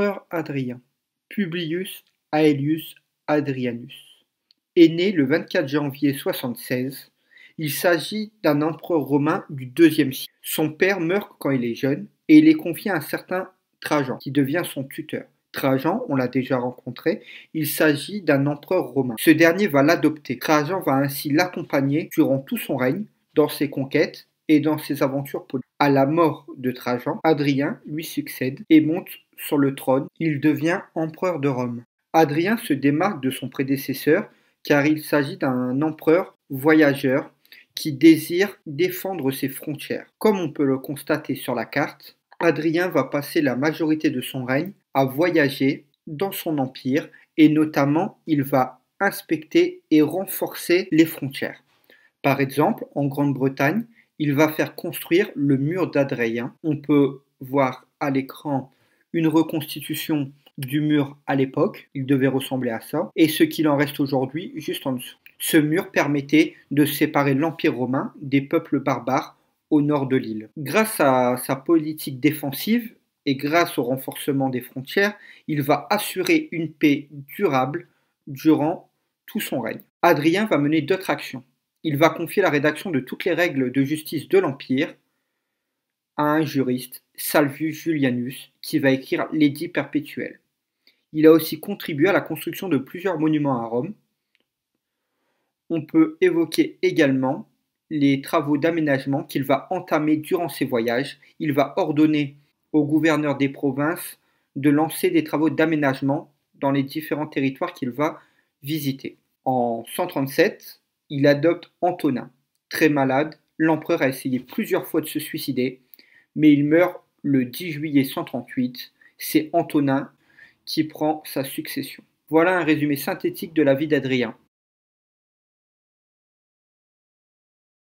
L'empereur Hadrien, Publius Aelius Hadrianus, est né le 24 janvier 76. Il s'agit d'un empereur romain du IIe siècle. Son père meurt quand il est jeune et il est confié à un certain Trajan, qui devient son tuteur. Trajan, on l'a déjà rencontré, il s'agit d'un empereur romain. Ce dernier va l'adopter. Trajan va ainsi l'accompagner durant tout son règne, dans ses conquêtes et dans ses aventures politiques. À la mort de Trajan, Hadrien lui succède et monte sur le trône. Il devient empereur de Rome. Hadrien se démarque de son prédécesseur car il s'agit d'un empereur voyageur qui désire défendre ses frontières. Comme on peut le constater sur la carte, Hadrien va passer la majorité de son règne à voyager dans son empire et notamment il va inspecter et renforcer les frontières. Par exemple, en Grande-Bretagne, il va faire construire le mur d'Hadrien. On peut voir à l'écran une reconstitution du mur à l'époque, il devait ressembler à ça, et ce qu'il en reste aujourd'hui juste en dessous. Ce mur permettait de séparer l'Empire romain des peuples barbares au nord de l'île. Grâce à sa politique défensive et grâce au renforcement des frontières, il va assurer une paix durable durant tout son règne. Hadrien va mener d'autres actions. Il va confier la rédaction de toutes les règles de justice de l'Empire à un juriste, Salvius Julianus, qui va écrire l'édit perpétuel. Il a aussi contribué à la construction de plusieurs monuments à Rome. On peut évoquer également les travaux d'aménagement qu'il va entamer durant ses voyages. Il va ordonner aux gouverneurs des provinces de lancer des travaux d'aménagement dans les différents territoires qu'il va visiter. En 137, il adopte Antonin. Très malade, l'empereur a essayé plusieurs fois de se suicider, mais il meurt le 10 juillet 138. C'est Antonin qui prend sa succession. Voilà un résumé synthétique de la vie d'Hadrien.